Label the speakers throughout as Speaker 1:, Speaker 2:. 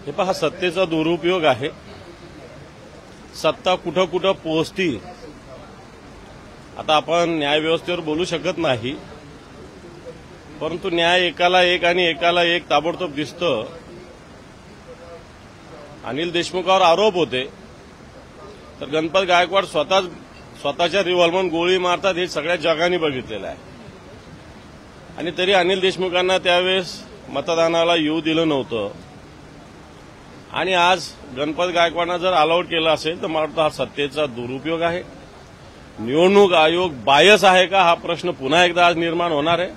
Speaker 1: हे पहा, सत्तेचा दुरुपयोग आहे. सत्ता कुठं कुठं पोहोचती. आता आपण न्यायव्यवस्थेवर बोलू शकत नाही, परंतु न्याय एकाला एक आणि एकाला एक ताबडतोब दिसतं. अनिल देशमुखावर आरोप होते, तर गणपत गायकवाड स्वतःच्या रिव्हॉल्वरने गोळी मारतात हे सगळ्या जगाने बघितलेलं आहे. आणि तरी अनिल देशमुखांना त्यावेळेस मतदानाला येऊ दिलं नव्हतं. आणि आज गणपत गायकवाडांना जर अलाउड केलं असेल तर मला वाटतं हा सत्तेचा दुरुपयोग आहे. निवडणूक आयोग बायस आहे का हा प्रश्न पुन्हा एकदा आज निर्माण होणार आहे.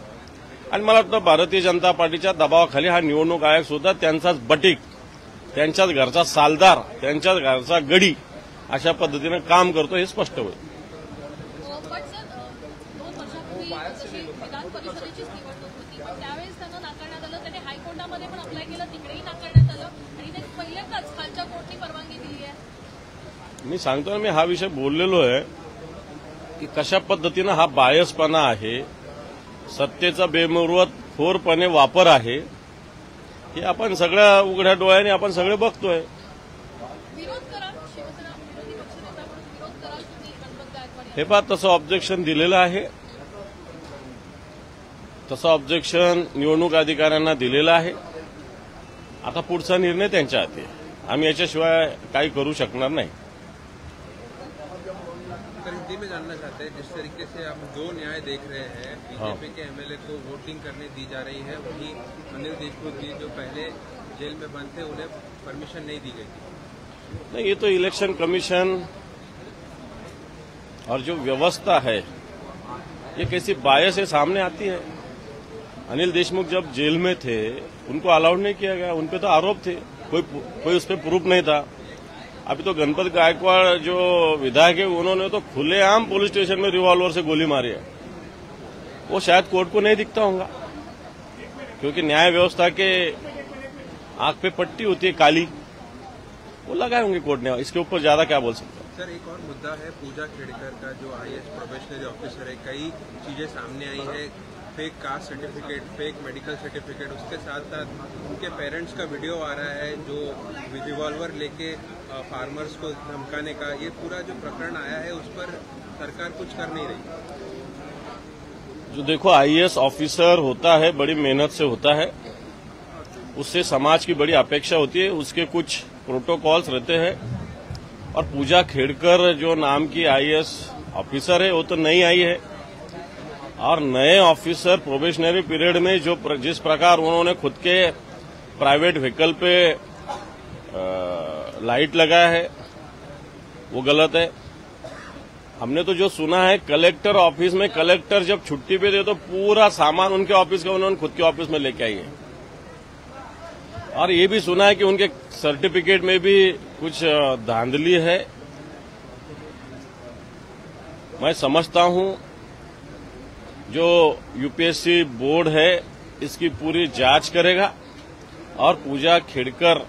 Speaker 1: आणि मला वाटतं भारतीय जनता पार्टीच्या दबावाखाली हा निवडणूक आयोग सुद्धा त्यांचाच बटीक, त्यांच्याच घरचा सालदार, त्यांच्याच घरचा गडी अशा पद्धतीनं काम करतो हे स्पष्ट होईल.
Speaker 2: विधान परिषदेचीच निवडणूक होती, पण त्यावेळेस त्यांना नाकारण्यात आलं. त्यांनी हायकोर्टामध्ये पण अप्लाय केलं, तिकडेही नाकारण्यात आलं आणि ते पहिल्यांदाच खालच्या कोर्टाने परवानगी दिली आहे.
Speaker 1: मी सांगतो ना, मी हा विषय बोललेलो आहे की कशा पद्धतीनं हा बायसपणा आहे, सत्तेचा बेमुरवतखोरपणे वापर आहे, हे आपण सगळ्या उघड्या डोळ्याने आपण सगळे बघतोय.
Speaker 2: विरोध करा, शिवसेना विरोधी पक्षनेता म्हणून विरोध करा तुम्ही गणपत गायकवाड.
Speaker 1: हे पहा, तसं ऑब्जेक्शन दिलेलं आहे, तसं ऑब्जेक्शन निवडणूक अधिकाऱ्यांना दिलेलं आहे. आता पुढचा निर्णय त्यांच्या हाती आहे. आम्ही याच्याशिवाय काही करू शकणार नाही.
Speaker 3: हिंदी में जानना चाहते हैं, जिस तरीके से आप दो न्याय देख रहे हैं, बीजेपी के एमएलए को वोटिंग करने दी जा रही है, वहीं अनिल देशमुख जी जो पहले जेल में बंद थे उन्हें परमिशन नहीं दी गई थी.
Speaker 1: नहीं, ये तो इलेक्शन कमीशन और जो व्यवस्था है ये कैसी बायस है सामने आती है. अनिल देशमुख जब जेल में थे उनको अलाउड नहीं किया गया, उनपे तो आरोप थे, कोई उस पर प्रूफ नहीं था. अभी तो गणपत गायकवाड़ जो विधायक है उन्होंने तो खुलेआम पुलिस स्टेशन में रिवॉल्वर से गोली मारी है. वो शायद कोर्ट को नहीं दिखता होगा, क्योंकि न्याय व्यवस्था के आंख पे पट्टी होती है काली, वो लगाए होंगे कोर्ट ने. इसके ऊपर ज्यादा क्या बोल सकते हैं.
Speaker 3: सर, एक और मुद्दा है पूजा खेड़कर का, जो आईएएस प्रोबेशनरी ऑफिसर है. कई चीजें सामने आई है, fake caste certificate, fake medical certificate, उसके साथ साथ उनके पेरेंट्स का वीडियो आ रहा है जो रिवॉल्वर लेके फार्मर्स को धमकाने का. ये पूरा जो प्रकरण आया है उस पर सरकार कुछ कर नहीं रही.
Speaker 1: जो देखो, आईएएस ऑफिसर होता है बड़ी मेहनत से होता है, उससे समाज की बड़ी अपेक्षा होती है, उसके कुछ प्रोटोकॉल्स रहते हैं. और पूजा खेड़कर जो नाम की आईएएस ऑफिसर है वो तो नई आई है, और नए ऑफिसर प्रोबेशनरी पीरियड में जिस प्रकार उन्होंने खुद के प्राइवेट व्हीकल पे लाइट लगाया है वो गलत है. हमने तो जो सुना है, कलेक्टर ऑफिस में कलेक्टर जब छुट्टी पे थे तो पूरा सामान उनके ऑफिस का उन्होंने खुद के ऑफिस में लेके आई है. और ये भी सुना है कि उनके सर्टिफिकेट में भी कुछ धांधली है. मैं समझता हूं जो यूपीएससी बोर्ड है इसकी पूरी जांच करेगा, और पूजा खेड़कर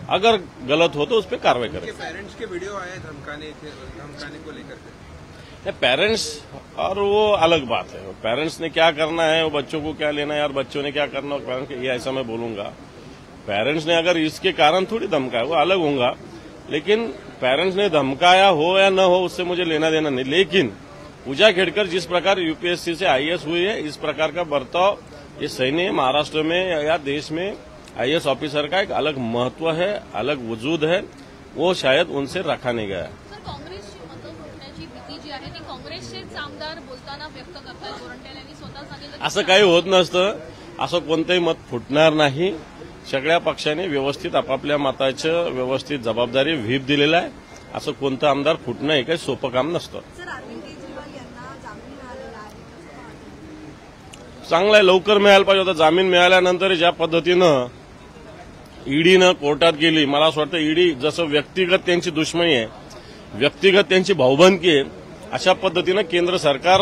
Speaker 1: अगर गलत हो तो उस पर कार्रवाई करेगा.
Speaker 3: पेरेंट्स के वीडियो आए धमकाने को लेकर के.
Speaker 1: पेरेंट्स और वो अलग बात है. पेरेंट्स ने क्या करना है, वो बच्चों को क्या लेना है, और बच्चों ने क्या करना है पेरेंट्स के, ये ऐसा मैं बोलूंगा. पेरेंट्स ने अगर इसके कारण थोड़ी धमकाया, वो अलग होगा. लेकिन पेरेंट्स ने धमकाया हो या न हो उससे मुझे लेना देना नहीं. लेकिन पूजा खेड़कर जिस प्रकार यूपीएससी से आईएएस हुई है, इस प्रकार का बर्ताव ये सही नहीं है. महाराष्ट्र में या देश में आईएएस ऑफिसर का एक अलग महत्व है, अलग वजूद है, वो शायद उनसे रखा नहीं गया.
Speaker 2: सर, काँग्रेसची मतं फुटण्याची भीती जी आहे ती काँग्रेसचेच आमदार बोलताना व्यक्त करतात. गोरंट्याल यांनी स्वतः सांगितलं
Speaker 1: असं काही होत नसतं. असं कोणतंही मत फुटणार नाही. सगळ्या पक्षाने व्यवस्थित आपापल्या मताचं व्यवस्थित जबाबदारी व्हीप दिलेला आहे. असं कोणतं आमदार फुटणं हे काही सोपं काम नसतं. चांगला आहे, लवकर मिळायला पाहिजे होता. जामीन मिळाल्यानंतर ज्या पद्धतीनं ईडीनं कोर्टात गेली, मला असं वाटतं ईडी जसं व्यक्तिगत त्यांची दुश्मनी आहे, व्यक्तिगत त्यांची भाऊबंदकी आहे, अशा पद्धतीनं केंद्र सरकार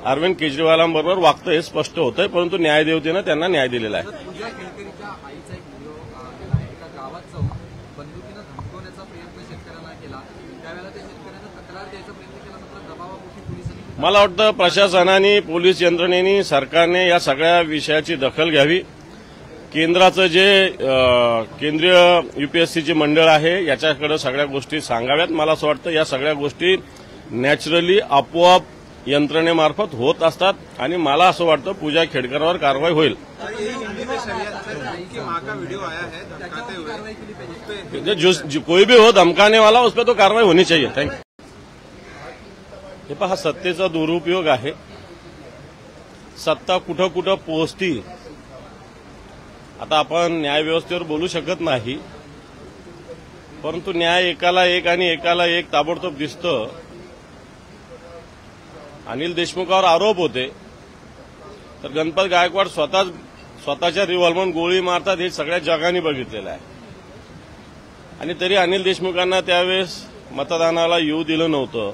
Speaker 1: अरविंद केजरीवालांबरोबर वागतं हे स्पष्ट होतंय. परंतु न्यायदेवतेनं त्यांना न्याय दिलेला आहे. मला वाटतं प्रशासनाने, पोलीस यंत्रणेने, सरकारने या सगळ्या विषयाची दखल घ्यावी. केंद्राचं जे केंद्रीय यूपीएससीची मंडळ आहे याच्याकडे सगळ्या गोष्टी सांगाव्यात. मला असं वाटतं या सगळ्या गोष्टी नॅचरली आपोआप यंत्रणेमार्फत होत असतात आणि मला असं वाटतं पूजा खेडकरवर कारवाई होईल.
Speaker 3: सर ये हिंदी में सर की मां का वीडियो आया है धमकाते हुए,
Speaker 1: जो कोई भी हो धमकाने वाला उस पर तो कार्रवाई होनी चाहिए. थँक्यू. हे पहा सत्तेचा दुरुपयोग आहे. सत्ता कुठं कुठं पोहोचती आता आपण न्यायव्यवस्थेवर बोलू शकत नाही, परंतु न्याय एकाला एक आणि एकाला एक ताबडतोब दिसतं. अनिल देशमुखावर आरोप होते तर गणपत गायकवाड स्वतःच्या रिव्हॉल्वर गोळी मारतात हे सगळ्या जगाने बघितलेलं आहे. आणि तरी अनिल देशमुखांना त्यावेळेस मतदानाला येऊ दिलं नव्हतं.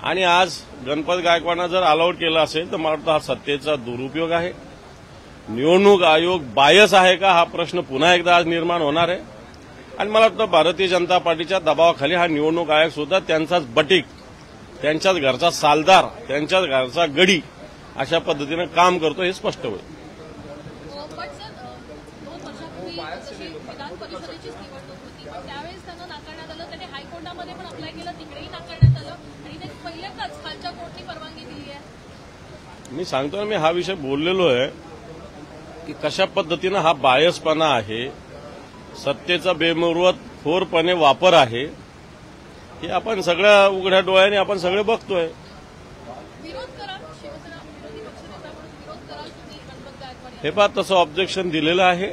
Speaker 1: आणि आज गणपत गायकवाडांना जर अलाउड केलं असेल तर मला वाटतं हा सत्तेचा दुरुपयोग आहे. निवडणूक आयोग बायस आहे का हा प्रश्न पुन्हा एकदा आज निर्माण होणार आहे. आणि मला वाटतं भारतीय जनता पार्टीच्या दबावाखाली हा निवडणूक आयोग सुद्धा त्यांचाच बटीक, त्यांच्याच घरचा सालदार, त्यांच्याच घरचा गडी अशा पद्धतीनं काम करतो हे स्पष्ट होईल.
Speaker 2: पण सर 2 वर्षापूर्वी जशी विधान परिषदेचीच निवडणूक होती पण त्यावेळेस त्यांना नाकारण्यात आलं. त्यांनी हायकोर्टामध्ये पण अप्लाय केलं, तिकडेही नाकारण्यात आलं आणि ते पहिल्यांदाच खालच्या कोर्टाने परवानगी दिली आहे.
Speaker 1: मी सांगतो ना, मी हा विषय बोललेलो आहे की कशा पद्धतीनं हा बायसपणा आहे, सत्तेचा बेमुरवतखोरपणे वापर आहे हे आपण सगळ्या उघड्या डोळ्याने आपण सगळे बघतोय.
Speaker 2: विरोध करा, शिवसेना विरोधी पक्षनेता म्हणून विरोध कराल तुम्ही गणपत गायकवाड
Speaker 1: हे पहा तसं ऑब्जेक्शन दिलेलं आहे,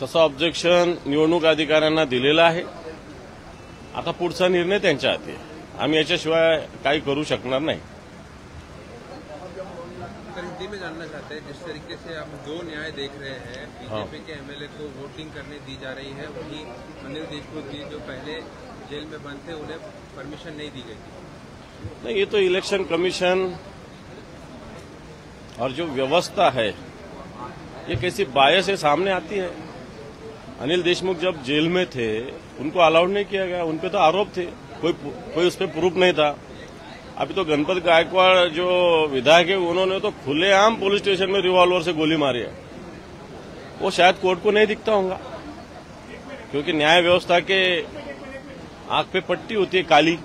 Speaker 1: तसं ऑब्जेक्शन निवडणूक अधिकाऱ्यांना दिलेलं आहे. आता पुढचा निर्णय त्यांच्या हाती आहे. आम्ही याच्याशिवाय काही करू शकणार नाही.
Speaker 3: हिंदी में जानना चाहते हैं जिस तरीके से आप 2 न्याय देख रहे हैं, बीजेपी के एमएलए को वोटिंग करने दी जा रही है, वहीं अनिल देशमुख जी जो पहले जेल में बंद थे उन्हें परमिशन नहीं दी गई थी.
Speaker 1: नहीं, ये तो इलेक्शन कमीशन और जो व्यवस्था है ये कैसी बायस है सामने आती है. अनिल देशमुख जब जेल में थे उनको अलाउड नहीं किया गया, उनपे तो आरोप थे, कोई उस पर प्रूफ नहीं था. अभी तो गणपत गायकवाड़ जो विधायक है उन्होंने तो खुलेआम पुलिस स्टेशन में रिवॉल्वर से गोली मारी है. वो शायद कोर्ट को नहीं दिखता होगा क्योंकि न्याय व्यवस्था के आंख पे पट्टी होती है काली,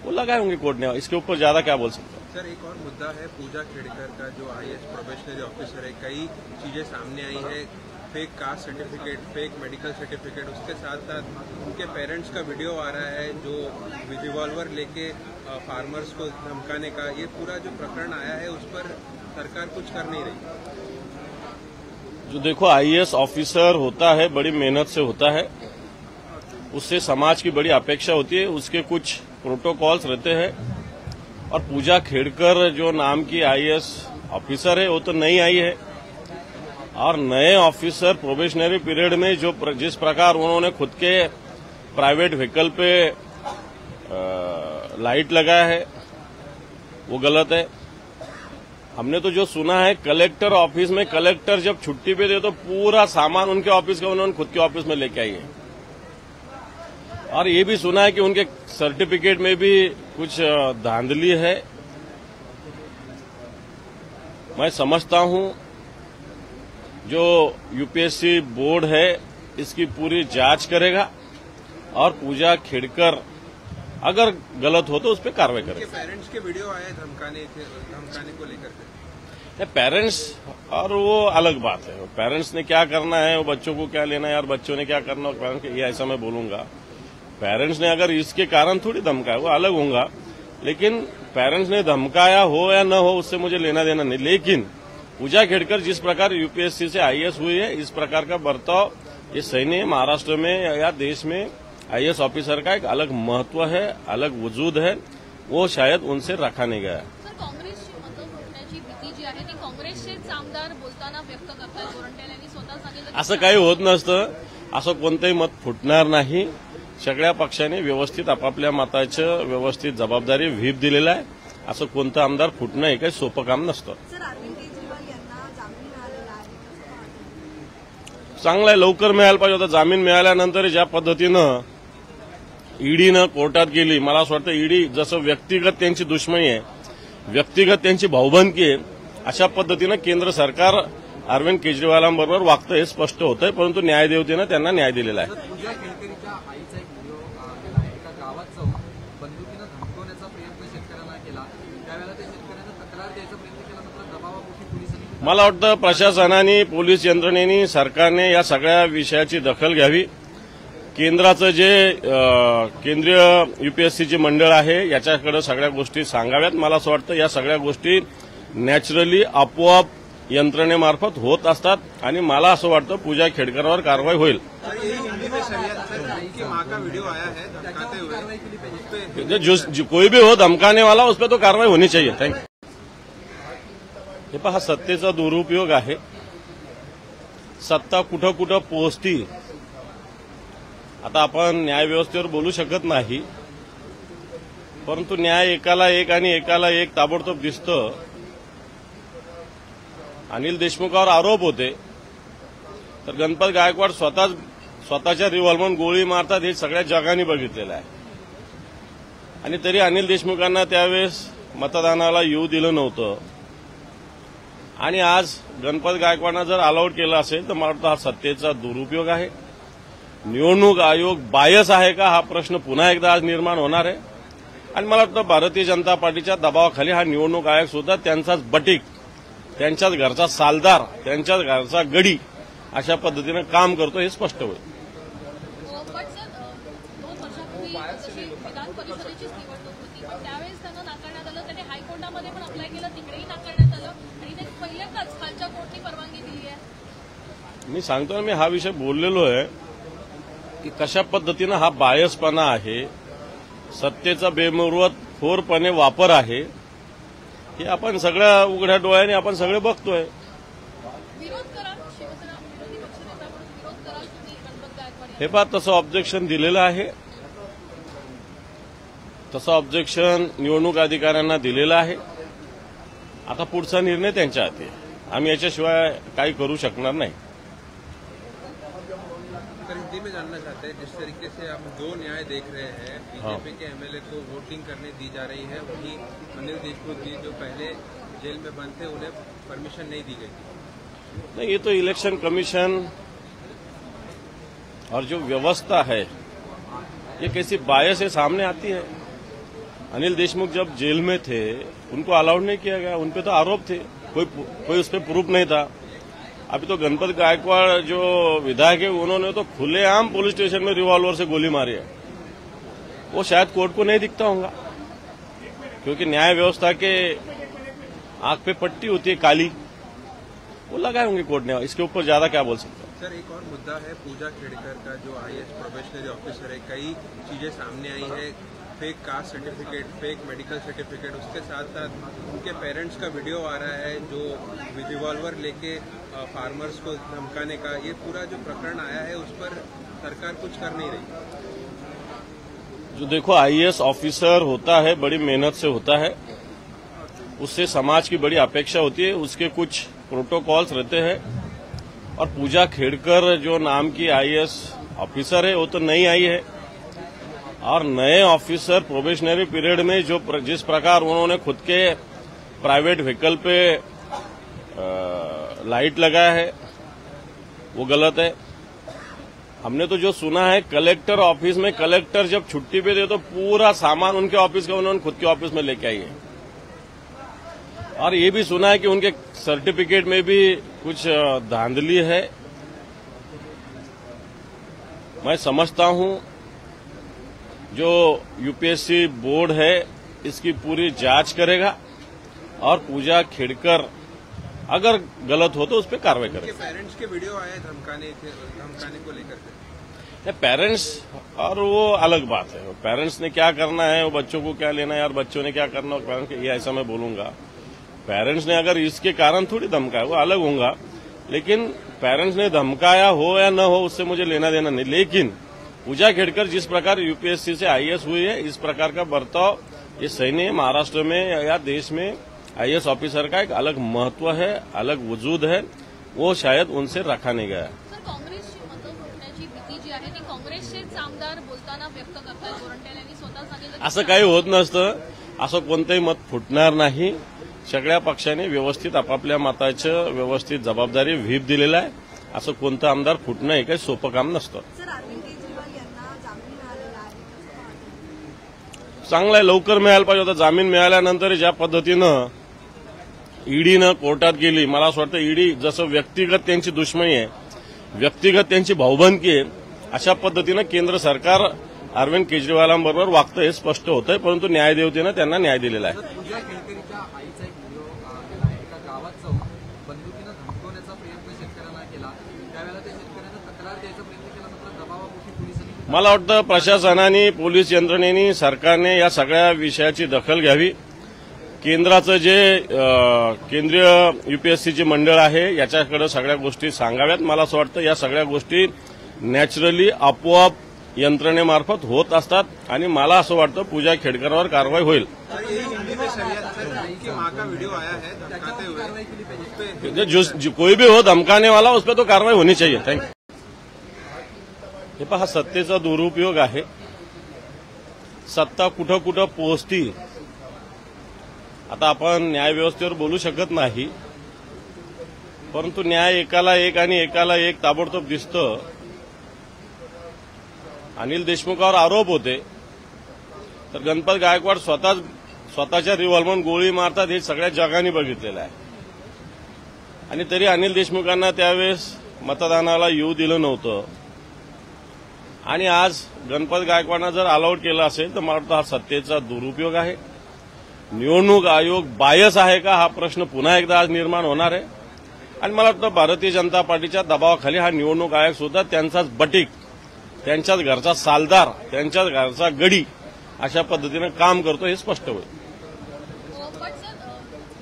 Speaker 1: वो लगाए होंगे कोर्ट ने. इसके ऊपर ज्यादा क्या बोल सकते हैं.
Speaker 3: सर एक और मुद्दा है पूजा खेड़कर का जो आईएएस प्रोबेशनरी ऑफिसर है, कई चीजें सामने आई है, fake caste certificate, fake medical certificate, उसके साथ साथ उनके पेरेंट्स का वीडियो आ रहा है जो रिवॉल्वर लेके फार्मर्स को धमकाने का. ये पूरा जो प्रकरण आया है उस पर सरकार कुछ कर नहीं रही.
Speaker 1: जो देखो आईएएस ऑफिसर होता है बड़ी मेहनत से होता है, उससे समाज की बड़ी अपेक्षा होती है, उसके कुछ प्रोटोकॉल्स रहते हैं. और पूजा खेड़कर जो नाम की आईएएस ऑफिसर है वो तो नई आई है और नए ऑफिसर प्रोबेशनरी पीरियड में जिस प्रकार उन्होंने खुद के प्राइवेट व्हीकल पे लाइट लगाया है वो गलत है. हमने तो जो सुना है कलेक्टर ऑफिस में कलेक्टर जब छुट्टी पे दे तो पूरा सामान उनके ऑफिस का उन्होंने खुद के ऑफिस में लेके आई है. और ये भी सुना है कि उनके सर्टिफिकेट में भी कुछ धांधली है. मैं समझता हूं जो यूपीएससी बोर्ड है इसकी पूरी जांच करेगा और पूजा खेड़कर अगर गलत हो तो उस पर कार्रवाई करेगा.
Speaker 3: पेरेंट्स के वीडियो आए धमकाने को लेकर के.
Speaker 1: पेरेंट्स और वो अलग बात है. पेरेंट्स ने क्या करना है, वो बच्चों को क्या लेना है और बच्चों ने क्या करना है, ये ऐसा मैं बोलूंगा. पेरेंट्स ने अगर इसके कारण थोड़ी धमकाया वो अलग होगा, लेकिन पेरेंट्स ने धमकाया हो या न हो उससे मुझे लेना देना नहीं. लेकिन पूजा खेड़कर जिस प्रकार यूपीएससी से आईएएस हुई है इस प्रकार का बर्ताव ये सही नहीं है. महाराष्ट्र में या देश में आईएएस ऑफिसर का एक अलग महत्व है, अलग वजूद है, वो शायद उनसे रखा नहीं गया.
Speaker 2: सर काँग्रेसची मतं फुटण्याची भीती जी आहे ती काँग्रेसचेच आमदार बोलताना व्यक्त करतात. गोरंट्याल यांनी स्वतः सांगितलं
Speaker 1: असं काही होत नसतं. असं कोणतंही मत फुटणार नाही. सगळ्या पक्षाने व्यवस्थित आपापल्या मताचं व्यवस्थित जबाबदारी व्हीप दिलेला आहे. असं कोणतं आमदार फुटणं हे काही सोपं काम नसतं. चांगला आहे, लवकर मिळायला पाहिजे होता. जामीन मिळाल्यानंतर ज्या पद्धतीनं ईडीनं कोर्टात गेली, मला असं वाटतं ईडी जसं व्यक्तिगत त्यांची दुश्मनी आहे, व्यक्तिगत त्यांची भाऊबंदकी आहे, अशा पद्धतीनं केंद्र सरकार अरविंद केजरीवालांबरोबर वागतं हे स्पष्ट होतंय, परंतु न्यायदेवतेनं त्यांना न्याय दिलेला आहे.
Speaker 4: पूजा खेळकरीच्या आईचा एक व्हिडिओ आलेला आहे. एका गावात जाऊन बंदुकीनं धमकवण्याचा प्रयत्न शेतकऱ्यांना केला. त्यावेळेला त्या शेतकऱ्यांना तक्रार द्यायचा प्रयत्न केला, मात्र दबावापोटी पोलिसांनी
Speaker 1: मला वाटतं प्रशासनाने, पोलीस यंत्रणेने, सरकारने या सगळ्या विषयाची दखल घ्यावी. केंद्राचं जे केंद्रीय यूपीएससीचे मंडळ आहे याच्याकडे सगळ्या गोष्टी सांगाव्यात. मला असं वाटतं या सगळ्या गोष्टी नॅचरली आपोआप यंत्रणेमार्फत होत असतात आणि मला असं वाटतं पूजा खेडकरवर कारवाई होईल. कोई भी हो धमकाने वाला उस पर तो कारवाई होनी चाहिए. थँक्यू. हे पहा, सत्तेचा दुरुपयोग आहे. सत्ता कुठं कुठं पोहोचती. आता आपण न्यायव्यवस्थेवर बोलू शकत नाही, परंतु न्याय एकाला एक आणि एकाला एक ताबडतोब दिसतं. अनिल देशमुखावर आरोप होते तर गणपत गायकवाड स्वतःच्या रिव्हॉल्वर गोळी मारतात हे सगळ्या जगाने बघितलेलं आहे. आणि तरी अनिल देशमुखांना त्यावेळेस मतदानाला येऊ दिलं नव्हतं. आणि आज गणपत गायकवाडनं जर अलाउड केलं असेल तर मला वाटतं हा सत्तेचा दुरुपयोग आहे. निवडणूक आयोग बायस आहे का हा प्रश्न पुन्हा एकदा आज निर्माण होणार आहे. आणि मला वाटतं भारतीय जनता पार्टीच्या दबावाखाली हा निवडणूक आयोग सुद्धा त्यांचाच बटीक, त्यांच्याच घरचा सालदार, त्यांच्याच घरचा गडी अशा पद्धतीनं काम करतो हे स्पष्ट होईल.
Speaker 2: पण सर 2 वर्षापूर्वी जशी विधान परिषदेचीच निवडणूक होती, पण त्यावेळेस त्यांना नाकारण्यात आलं. त्याने हायकोर्टामध्ये पण अप्लाय केलं, तिकडेही नाकारण्यात आलं आणि ते पहिल्यांदाच खालच्या कोर्टाने परवानगी दिली आहे.
Speaker 1: मी सांगतो ना, मी हा विषय बोललेलो आहे की कशा पद्धतीनं हा बायसपणा आहे, सत्तेचा बेमुरवत खोरपणे वापर आहे, हे आपण सगळ्या उघड्या डोळ्याने आपण सगळे बघतोय.
Speaker 2: विरोध करा, शिवसेना विरोधी पक्षनेता म्हणून विरोध कराल तुम्ही गणपत गायकवाड
Speaker 1: हे पहा, तसं ऑब्जेक्शन दिलेलं आहे. तसं ऑब्जेक्शन निवडणूक अधिकाऱ्यांना दिलेलं आहे. आता पुढचा निर्णय त्यांच्या हाती आहे. आम्ही याच्याशिवाय काही करू शकणार नाही.
Speaker 3: सर, हिंदी में जानना चाहते हैं, जिस तरीके से आप दो न्याय देख रहे हैं, बीजेपी के एमएलए को वोटिंग करने दी जा रही है, वहीं अनिल देशमुख जी जो पहले जेल में बंद थे उन्हें परमिशन नहीं दी गई.
Speaker 1: नहीं, ये तो इलेक्शन कमीशन और जो व्यवस्था है ये कैसी बायस से सामने आती है. अनिल देशमुख जब जेल में थे उनको अलाउड नहीं किया गया, उनपे तो आरोप थे, कोई उस पर प्रूफ नहीं था. अभी तो गणपत गायकवाड़ जो विधायक है उन्होंने तो खुलेआम पुलिस स्टेशन में रिवॉल्वर से गोली मारी है. वो शायद कोर्ट को नहीं दिखता होगा, क्योंकि न्याय व्यवस्था के आंख पे पट्टी होती है काली, वो लगाए होंगे कोर्ट ने. इसके ऊपर ज्यादा क्या बोल सकते हैं.
Speaker 3: सर, एक और मुद्दा है पूजा खेड़कर का जो आईएएस प्रोबेशनरी ऑफिसर है, कई चीजें सामने आई है, fake caste certificate, fake medical certificate, उसके साथ साथ उनके पेरेंट्स का वीडियो आ रहा है जो रिवॉल्वर लेके फार्मर्स को धमकाने का. ये पूरा जो प्रकरण आया है उस पर सरकार कुछ कर नहीं रही.
Speaker 1: जो देखो, आईएएस ऑफिसर होता है बड़ी मेहनत से होता है, उससे समाज की बड़ी अपेक्षा होती है, उसके कुछ प्रोटोकॉल्स रहते हैं. और पूजा खेड़कर जो नाम की आईएएस ऑफिसर है वो तो नई आई है, और नए ऑफिसर प्रोबेशनरी पीरियड में जिस प्रकार उन्होंने खुद के प्राइवेट व्हीकल पे लाइट लगाया है वो गलत है. हमने तो जो सुना है, कलेक्टर ऑफिस में कलेक्टर जब छुट्टी पे दे तो पूरा सामान उनके ऑफिस का उन्होंने खुद के ऑफिस में लेके आई है. और ये भी सुना है कि उनके सर्टिफिकेट में भी कुछ धांधली है. मैं समझता हूं जो यूपीएससी बोर्ड है इसकी पूरी जांच करेगा और पूजा खेड़कर अगर गलत हो तो उस पर कार्रवाई करेगा.
Speaker 3: पेरेंट्स के वीडियो आए धमकाने को लेकर.
Speaker 1: पेरेंट्स और वो अलग बात है. पेरेंट्स ने क्या करना है, वो बच्चों को क्या लेना है और बच्चों ने क्या करना है, पेरेंट्स ये ऐसा मैं बोलूंगा. पेरेंट्स ने अगर इसके कारण थोड़ी धमकाया वो अलग होगा, लेकिन पेरेंट्स ने धमकाया हो या न हो उससे मुझे लेना देना नहीं. लेकिन पूजा खेड़कर जिस प्रकार यूपीएससी से आईएएस हुई है, इस प्रकार का बर्ताव ये सही नहीं है. महाराष्ट्र में या देश में आईएएस ऑफिसर का एक अलग महत्व है, अलग वजूद है, वो शायद उनसे रखा नहीं गया.
Speaker 2: सर, काँग्रेसची मतं फुटण्याची भीती जी आहे ती काँग्रेसचेच आमदार बोलताना व्यक्त करतात. गोरंट्याल यांनी स्वतः सांगितलं
Speaker 1: असं काही होत नसतं. असं कोणतंही मत फुटणार नाही. सगळ्या पक्षांनी व्यवस्थित आपापल्या मताचं व्यवस्थित जबाबदारी व्हीप दिलेला आहे. असं कोणतं आमदार फुटणं हे काही सोपं काम नसतं.
Speaker 5: सर, अरविंद केजरीवाल यांना जामीन मिळालेला आहे.
Speaker 1: चांगलं आहे, लवकर मिळायला पाहिजे होता. जामीन मिळाल्यानंतर ज्या पद्धतीनं ईडीनं कोर्टात गेली, मला असं वाटतं ईडी जसं व्यक्तिगत त्यांची दुश्मनी आहे, व्यक्तिगत त्यांची भाऊबंदकी आहे, अशा पद्धतीनं केंद्र सरकार अरविंद केजरीवालांबरोबर वागतं हे स्पष्ट होतंय. परंतु न्यायदेवतेनं त्यांना न्याय दिलेला आहे.
Speaker 4: पूजा खेडकरीच्या आईचा एक व्हिडिओ गेला एका गावात जाऊन बंदुकीनं धमकवण्याचा प्रयत्न शेतकऱ्यांना केला. त्यावेळेला त्या शेतकऱ्यांना तक्रार द्यायचा प्रयत्न केला, मात्र दबावापोटी पोलिसांनी
Speaker 1: मला वाटतं प्रशासनाने, पोलीस यंत्रणेने, सरकारने या सगळ्या विषयाची दखल घ्यावी. केंद्राचं जे केंद्रीय यूपीएससीची मंडळ आहे याच्याकडे सगळ्या गोष्टी सांगाव्यात. मला असं वाटतं या सगळ्या गोष्टी नॅचरली आपोआप यंत्रणेमार्फत होत असतात आणि मला असं वाटतं पूजा खेडकरवर कारवाई होईल.
Speaker 3: सर, ये हिंदी में उनकी मां का वीडियो आया है धमकाते हुए, उस पे
Speaker 1: जो कोई भी हो धमकाने वाला उस पर तो कारवाई होनी चाहिए. थँक्यू. हे पहा, सत्तेचा दुरुपयोग आहे. सत्ता कुठं कुठं पोहोचती. आता आपण न्यायव्यवस्थेवर बोलू शकत नाही, परंतु न्याय एकाला एक आणि एकाला एक ताबडतोब दिसतं. अनिल देशमुखावर आरोप होते, तर गणपत गायकवाड स्वतःच्या रिव्हॉल्वरनं गोळी मारतात हे सगळ्या जगाने बघितलेलं आहे. आणि तरी अनिल देशमुखांना त्यावेळेस मतदानाला येऊ दिलं नव्हतं. आणि आज गणपत गायकवाडांना जर अलाउड केलं असेल तर मला वाटतं हा सत्तेचा दुरुपयोग आहे. निवडणूक आयोग बायस आहे का हा प्रश्न पुन्हा एकदा आज निर्माण होणार आहे. आणि मला वाटतं भारतीय जनता पार्टीच्या दबावाखाली हा निवडणूक आयोग सुद्धा त्यांचाच बटीक, त्यांच्याच घरचा सालदार, त्यांच्याच घरचा गडी अशा पद्धतीनं काम करतो हे स्पष्ट होईल.
Speaker 2: पण सर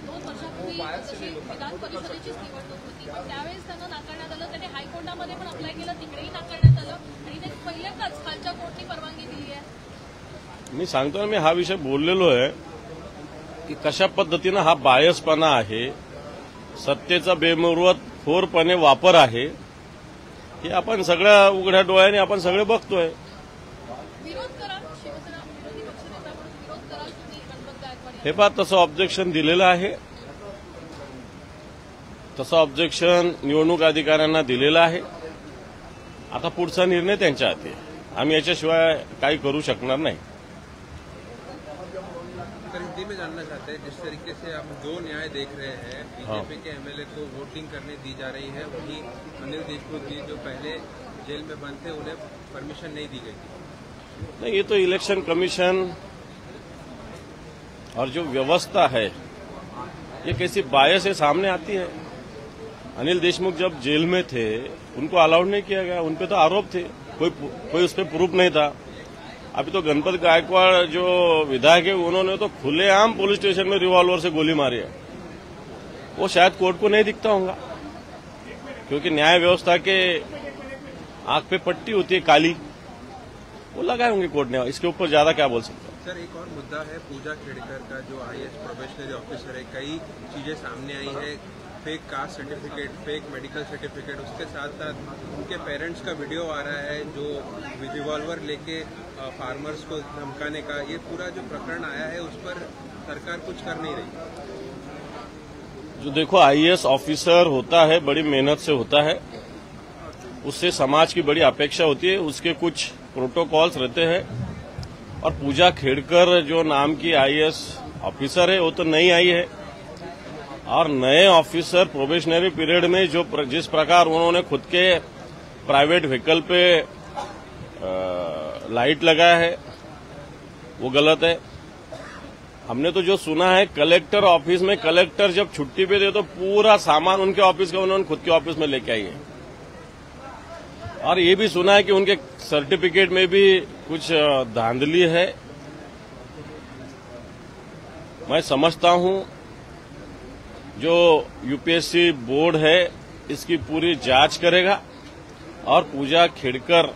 Speaker 2: 2 वर्षापूर्वी जशी विधान परिषदेचीच निवडणूक होती, पण त्यावेळेस त्यांना नाकारण्यात आलं. त्याने हायकोर्टामध्ये पण अप्लाय केलं, तिकडेही नाकारण्यात आलं आणि ते पहिल्यांदाच खालच्या कोर्टाने परवानगी दिली आहे.
Speaker 1: मी सांगतो ना, मी हा विषय बोललेलो आहे की कशा पद्धतीनं हा बायसपणा आहे, सत्तेचा बेमुरवतखोरपणे वापर आहे, हे आपण सगळ्या उघड्या डोळ्याने आपण सगळे बघतोय.
Speaker 2: विरोध करा, शिवसेना विरोधी पक्षनेता म्हणून विरोध करा तुम्ही गणपत गायकवाड.
Speaker 1: हे पहा, तसं ऑब्जेक्शन दिलेलं आहे, तसं ऑब्जेक्शन निवडणूक अधिकाऱ्यांना दिलेलं आहे. आता पुढचा निर्णय त्यांच्या हाती आहे. आम्ही याच्याशिवाय काही करू शकणार नाही.
Speaker 3: सर, हिंदी में जानना चाहते हैं, जिस तरीके से आप दो न्याय देख रहे हैं, बीजेपी के एमएलए को वोटिंग करने दी जा रही है, वहीं अनिल देशमुख जी जो पहले जेल में बंद थे उन्हें परमिशन नहीं दी गई थी.
Speaker 1: नहीं, ये तो इलेक्शन कमीशन और जो व्यवस्था है ये कैसी बायस है सामने आती है. अनिल देशमुख जब जेल में थे उनको अलाउड नहीं किया गया, उनपे तो आरोप थे, कोई उस पर प्रूफ नहीं था. अभी तो गणपत गायकवाड़ जो विधायक है उन्होंने तो खुलेआम पुलिस स्टेशन में रिवॉल्वर से गोली मारी है. वो शायद कोर्ट को नहीं दिखता होगा, क्योंकि न्याय व्यवस्था के आंख पे पट्टी होती है काली, वो लगाए होंगे कोर्ट ने. इसके ऊपर ज्यादा क्या बोल सकते हैं.
Speaker 3: सर, एक और मुद्दा है पूजा खेड़कर का, जो आईएएस प्रोबेशनरी ऑफिसर है. कई चीजें सामने आई है, fake caste certificate, fake medical certificate, उसके साथ साथ उनके पेरेंट्स का वीडियो आ रहा है जो रिवॉल्वर लेके फार्मर्स को धमकाने का. ये पूरा जो प्रकरण आया है उस पर सरकार कुछ कर नहीं रही.
Speaker 1: जो देखो, आईएएस ऑफिसर होता है बड़ी मेहनत से होता है, उससे समाज की बड़ी अपेक्षा होती है, उसके कुछ प्रोटोकॉल्स रहते हैं. और पूजा खेड़कर जो नाम की आईएएस ऑफिसर है वो तो नई आई है, और नए ऑफिसर प्रोबेशनरी पीरियड में जिस प्रकार उन्होंने खुद के प्राइवेट व्हीकल पे लाइट लगाया है वो गलत है. हमने तो जो सुना है कलेक्टर ऑफिस में कलेक्टर जब छुट्टी पे थे तो पूरा सामान उनके ऑफिस का उन्होंने खुद के ऑफिस में लेके आई है. और ये भी सुना है कि उनके सर्टिफिकेट में भी कुछ धांधली है. मैं समझता हूं जो यूपीएससी बोर्ड है इसकी पूरी जांच करेगा और पूजा खेड़कर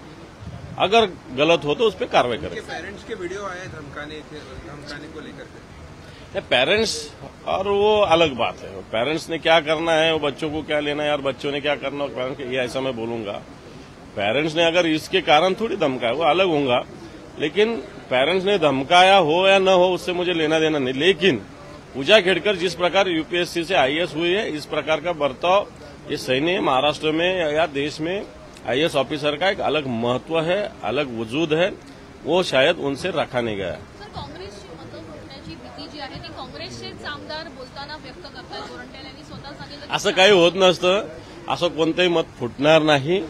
Speaker 1: अगर गलत हो तो उस पर कार्रवाई करेगा.
Speaker 3: पेरेंट्स के वीडियो आए धमकाने को लेकर के.
Speaker 1: पेरेंट्स और वो अलग बात है. पेरेंट्स ने क्या करना है, वो बच्चों को क्या लेना है, और बच्चों ने क्या करना है पेरेंट्स के, ये ऐसा मैं बोलूंगा. पेरेंट्स ने अगर इसके कारण थोड़ी धमकाया, वो अलग होगा. लेकिन पेरेंट्स ने धमकाया हो या न हो उससे मुझे लेना देना नहीं. लेकिन पूजा खेड़कर जिस प्रकार यूपीएससी से आईएएस हुई है, इस प्रकार का बर्ताव ये सही नहीं है। महाराष्ट्र में या देश में आईएएस ऑफिसर का एक अलग महत्व है, अलग वजूद है, वो शायद उनसे रखा नहीं गया।
Speaker 2: सर, काँग्रेसची मतं फुटण्याची भीती जी आहे ती काँग्रेसचेच आमदार बोलताना व्यक्त करतात. गोरंट्याल यांनी स्वतः सांगितलं की
Speaker 1: असं काही होत नसतं. असं कोणतंही मत फुटणार नाही.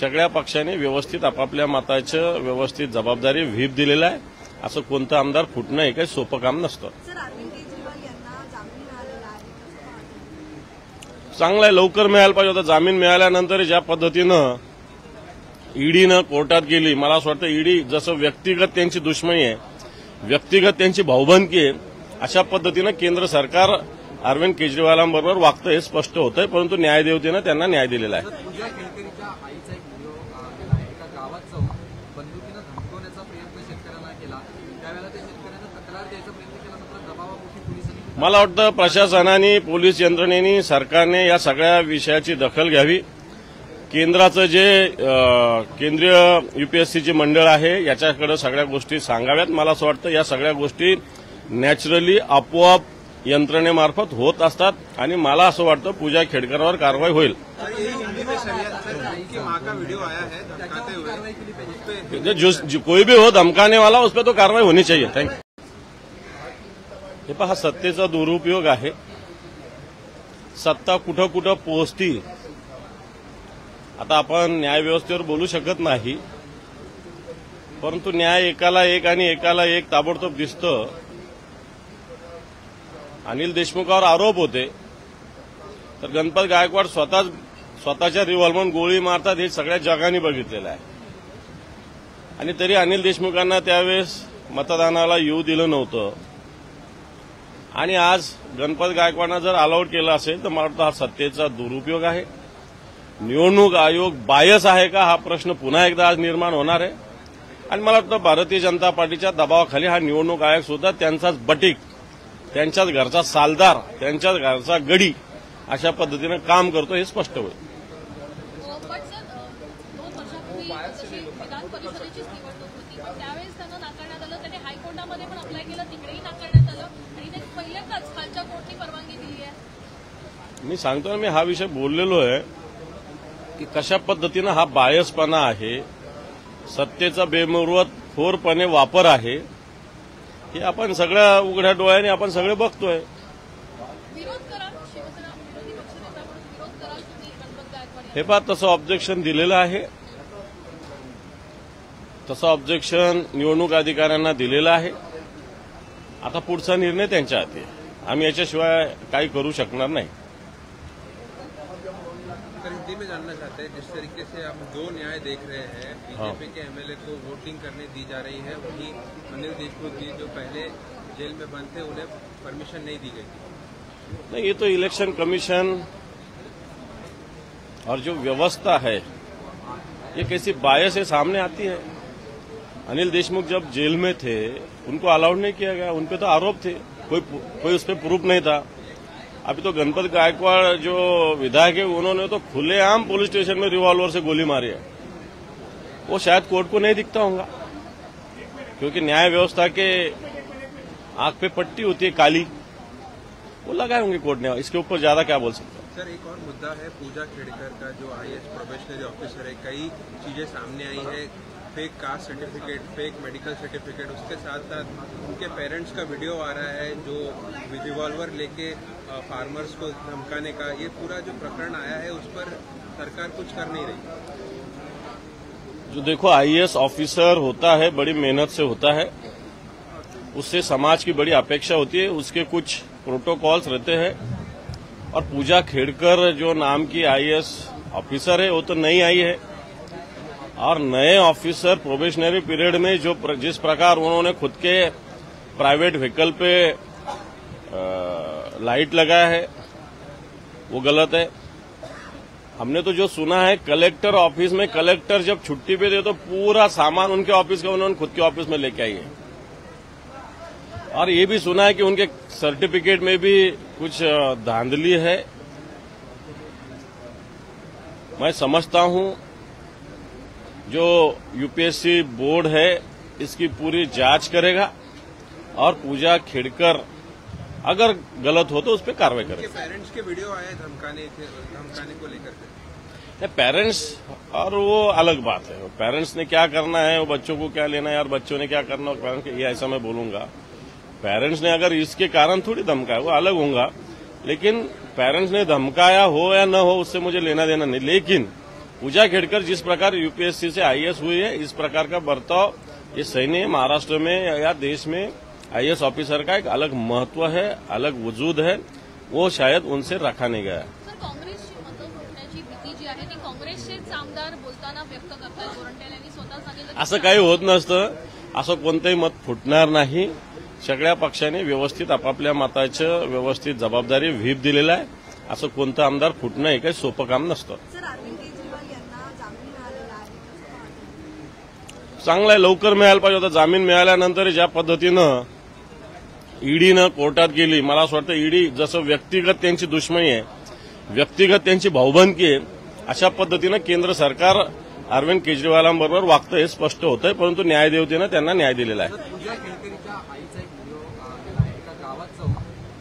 Speaker 1: सगळ्या पक्षाने व्यवस्थित आपापल्या मताचं व्यवस्थित जबाबदारी व्हीप दिलेला आहे. असं कोणतं आमदार फुटणं हे काही सोपं काम नसतं.
Speaker 5: सर, अरविंद केजरीवाल यांना जामीन मिळालेला आहे.
Speaker 1: चांगलं आहे, लवकर मिळायला पाहिजे होता. जामीन मिळाल्यानंतर ज्या पद्धतीनं ईडीनं कोर्टात गेली, मला असं वाटतं ईडी जसं व्यक्तिगत त्यांची दुश्मनी आहे, व्यक्तिगत त्यांची भाऊबंदकी आहे, अशा पद्धतीनं केंद्र सरकार अरविंद केजरीवालांबरोबर वागतं हे स्पष्ट होतंय. परंतु न्यायदेवतेनं त्यांना न्याय दिलेला आहे.
Speaker 4: पूजा खेडकरीच्या आईचा एक व्हिडिओ आलेला आहे. एका गावात जाऊन बंदुकीनं धमकवण्याचा प्रयत्न शेतकऱ्यांना केला. त्यावेळेला त्या शेतकऱ्यांना तक्रार द्यायचा प्रयत्न केला, मात्र दबावापोटी पोलिसांनी
Speaker 1: मला वाटतं प्रशासनाने, पोलीस यंत्रणेने, सरकारने या सगळ्या विषयाची दखल घ्यावी. केंद्राचं जे केंद्रीय यूपीएससीची मंडळ आहे याच्याकडे सगळ्या गोष्टी सांगाव्यात. मला असं वाटतं या सगळ्या गोष्टी नॅचरली आपोआप यंत्रणेमार्फत होत असतात आणि मला असं वाटतं पूजा खेडकरवर कारवाई होईल.
Speaker 3: सर, ये हिंदी में की माँ का वीडियो आया है धमकाते हुए,
Speaker 4: कारवाई केली पाहिजे.
Speaker 1: जो कोई भी हो धमकाने वाला उस पर तो कारवाई होनी चाहिए. थँक्यू. हे पहा, सत्तेचा दुरुपयोग आहे. सत्ता कुठं कुठं पोहोचती आता आपण न्यायव्यवस्थेवर बोलू शकत नाही, परंतु न्याय एकाला एक आणि एकाला एक ताबडतोब दिसतं. अनिल देशमुखावर आरोप होते तर गणपत गायकवाड स्वतःच्या रिव्हॉल्वर गोळी मारतात हे सगळ्या जगाने बघितलेलं आहे. आणि तरी अनिल देशमुखांना त्यावेळेस मतदानाला येऊ दिलं नव्हतं. आणि आज गणपत गायकवाडांना जर अलाउड केलं असेल तर मला वाटतं हा सत्तेचा दुरुपयोग आहे. निवडणूक आयोग बायस आहे का हा प्रश्न पुन्हा एकदा आज निर्माण होणार आहे. आणि मला वाटतं भारतीय जनता पार्टीच्या दबावाखाली हा निवडणूक आयोग सुद्धा त्यांचाच बटीक, त्यांच्याच घरचा सालदार, त्यांच्याच घरचा गडी अशा पद्धतीनं काम करतो हे स्पष्ट होईल.
Speaker 2: पण सर, 2 वर्षापूर्वी जशी विधान परिषदेचीच निवडणूक होती, पण त्यावेळेस त्यांना नाकारण्यात आलं. त्याने हायकोर्टामध्ये पण अप्लाय केलं, तिकडेही नाकारण्यात आलं आणि ते पहिल्यांदाच खालच्या कोर्टाने परवानगी दिली आहे.
Speaker 1: मी सांगतो ना, मी हा विषय बोललेलो आहे की कशा पद्धतीनं हा बायसपणा आहे, सत्तेचा बेमुरवतखोरपणे वापर आहे, हे आपण सगळ्या उघड्या डोळ्याने आपण सगळे बघतोय.
Speaker 2: विरोध करा, शिवसेना विरोधी पक्षनेता म्हणून विरोध कराल तुम्ही गणपत गायकवाड
Speaker 1: हे पहा, तसं ऑब्जेक्शन दिलेलं आहे. तसं ऑब्जेक्शन निवडणूक अधिकाऱ्यांना दिलेलं आहे. आता पुढचा निर्णय त्यांच्या हाती आहे. आम्ही याच्याशिवाय काही करू शकणार नाही.
Speaker 3: हिंदी में जानना चाहते हैं, जिस तरीके से हम 2 न्याय देख रहे हैं, बीजेपी के एमएलए को वोटिंग करने दी जा रही है, वहीं अनिल देशमुख जी जो पहले जेल में बंद थे उन्हें परमिशन नहीं दी गई थी.
Speaker 1: नहीं, ये तो इलेक्शन कमीशन और जो व्यवस्था है ये कैसी बायस है सामने आती है. अनिल देशमुख जब जेल में थे उनको अलाउड नहीं किया गया, उनपे तो आरोप थे, कोई उस पर प्रूफ नहीं था. अभी तो गणपत गायकवाड़ जो विधायक है उन्होंने तो खुलेआम पुलिस स्टेशन में रिवॉल्वर से गोली मारी है. वो शायद कोर्ट को नहीं दिखता होगा क्योंकि न्याय व्यवस्था के आंख पे पट्टी होती है काली, वो लगाए होंगे कोर्ट ने. इसके ऊपर ज्यादा क्या बोल सकते हैं.
Speaker 3: सर, एक और मुद्दा है पूजा खेड़कर का जो आईएएस प्रोबेशनरी ऑफिसर है, कई चीजें सामने आई है, fake caste certificate, fake medical certificate, उसके साथ साथ उनके पेरेंट्स का वीडियो आ रहा है जो रिवॉल्वर लेके फार्मर्स को धमकाने का. ये पूरा जो प्रकरण आया है उस पर सरकार कुछ कर नहीं रही.
Speaker 1: जो देखो, आईएएस ऑफिसर होता है बड़ी मेहनत से होता है, उससे समाज की बड़ी अपेक्षा होती है, उसके कुछ प्रोटोकॉल्स रहते हैं. और पूजा खेड़कर जो नाम की आईएएस ऑफिसर है वो तो नई आई है. और नए ऑफिसर प्रोबेशनरी पीरियड में जिस प्रकार उन्होंने खुद के प्राइवेट व्हीकल पे लाइट लगाया है वो गलत है. हमने तो जो सुना है कलेक्टर ऑफिस में कलेक्टर जब छुट्टी पे दे तो पूरा सामान उनके ऑफिस का उन्होंने खुद के ऑफिस में लेके आई है. और ये भी सुना है कि उनके सर्टिफिकेट में भी कुछ धांधली है. मैं समझता हूं जो यूपीएससी बोर्ड है इसकी पूरी जांच करेगा और पूजा खेड़कर अगर गलत हो तो उस पर कार्रवाई करें।
Speaker 3: पेरेंट्स के वीडियो आए धमकाने को लेकर के।
Speaker 1: पेरेंट्स और वो अलग बात है, पेरेंट्स ने क्या करना है, वो बच्चों को क्या लेना है और बच्चों ने क्या करना है, ये ऐसा मैं बोलूंगा। पेरेंट्स ने अगर इसके कारण थोड़ी धमकाया, वो अलग होगा, लेकिन पेरेंट्स ने धमकाया हो या न हो उससे मुझे लेना देना नहीं। लेकिन पूजा खेड़कर जिस प्रकार यूपीएससी से आईएएस हुई है, इस प्रकार का बर्ताव ये सही नहीं है। महाराष्ट्र में या देश में आईएएस ऑफिसर का एक अलग महत्व है, अलग वजूद है, वो शायद उनसे रखा नहीं गया।
Speaker 2: सर, काँग्रेसची मतं फुटण्याची भीती जी आहे ती काँग्रेसचेच आमदार बोलताना व्यक्त करतात। गोरंट्याल यांनी स्वतः सांगितलं
Speaker 1: असं काही होत नसतं, असं कोणतंही मत फुटणार नाही। सगळ्या पक्षाने व्यवस्थित आपापल्या मताचं व्यवस्थित जबाबदारी व्हीप दिलेला आहे। असं कोणतं आमदार फुटणं हे काही सोपं काम नसतं।
Speaker 5: सर, अरविंद केजरीवाल यांना जामीन मिळालेला आहे,
Speaker 1: चांगलं आहे, लवकर मिळायला पाहिजे होता। जामीन मिळाल्यानंतर ज्या पद्धतीनं ईडीनं कोर्टात गेली, मला असं वाटतं ईडी जसं व्यक्तिगत त्यांची दुश्मनी आहे, व्यक्तिगत त्यांची भाऊबंदकी आहे, अशा पद्धतीनं केंद्र सरकार अरविंद केजरीवालांबरोबर वागतं हे स्पष्ट होतंय। परंतु न्यायदेवतेनं त्यांना न्याय दिलेला आहे।
Speaker 4: पूजा खेळकरीच्या आईचा एक व्हिडिओ आलेला आहे। एका गावात जाऊन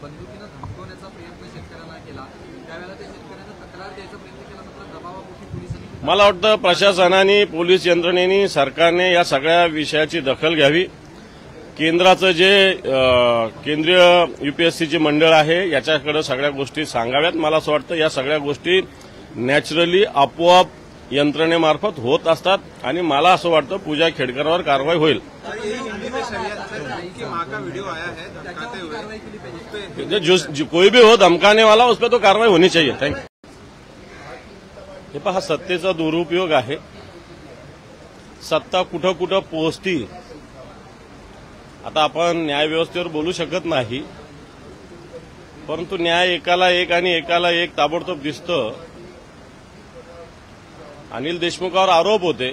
Speaker 4: बंदुकीनं धमकवण्याचा प्रयत्न शेतकऱ्यांना केला, त्यावेळेला त्या शेतकऱ्यांना तक्रार द्यायचा प्रयत्न केला, मात्र दबावापोटी पोलिसांनी
Speaker 1: मला वाटतं प्रशासनाने, पोलीस यंत्रणेने, सरकारने या सगळ्या विषयाची दखल घ्यावी। केंद्राचं जे केंद्रीय यूपीएससीचे मंडळ आहे याच्याकडे सगळ्या गोष्टी सांगाव्यात। मला असं वाटतं या सगळ्या गोष्टी नॅचरली आपोआप यंत्रणेमार्फत होत असतात आणि मला असं वाटतं पूजा खेड़करवर कारवाई होईल। जो कोई भी हो धमकाने वाला उस पर तो कार्रवाई होनी चाहिए। Thank you. हे पहा, सत्तेचा दुरुपयोग आहे। सत्ता कुठं कुठं पोहोचती, आता आपण न्यायव्यवस्थेवर बोलू शकत नाही, परंतु न्याय एकाला एक आणि एकाला एक ताबडतोब दिसतं। अनिल देशमुखावर आरोप होते,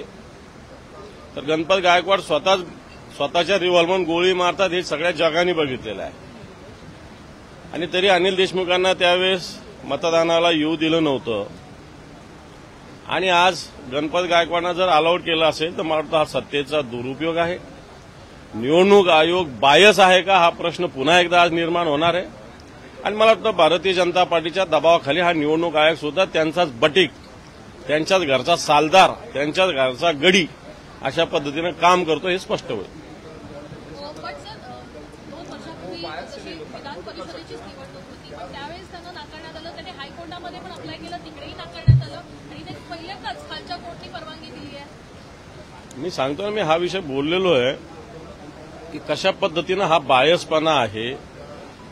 Speaker 1: तर गणपत गायकवाड स्वतःच्या रिव्हॉल्वर गोळी मारतात हे सगळ्या जगाने बघितलेलं आहे। आणि तरी अनिल देशमुखांना त्यावेळेस मतदानाला येऊ दिलं नव्हतं आणि आज गणपत गायकवाडांना जर अलाउड केलं असेल तर मला वाटतं हा सत्तेचा दुरुपयोग आहे। निवडणूक आयोग बायस आहे का, हा प्रश्न पुन्हा एकदा आज निर्माण होणार आहे। आणि मला वाटतं भारतीय जनता पार्टीच्या दबावाखाली हा निवडणूक आयोग सुद्धा त्यांचाच बटीक, त्यांच्याच घरचा सालदार, त्यांच्याच घरचा गडी अशा पद्धतीनं काम करतो हे स्पष्ट होईल।
Speaker 2: पण सर, 2 वर्षापूर्वी जशी विधान परिषदेचीच निवडणूक होती, पण त्यावेळेस त्यांना नाकारण्यात आलं। त्याने हायकोर्टामध्ये पण अप्लाय केलं, तिकडेही नाकारण्यात आलं आणि ते पहिल्यांदाच खालच्या कोर्टाने परवानगी दिली आहे।
Speaker 1: मी सांगतो ना, मी हा विषय बोललेलो आहे की कशा पद्धतीनं हा बायसपणा आहे,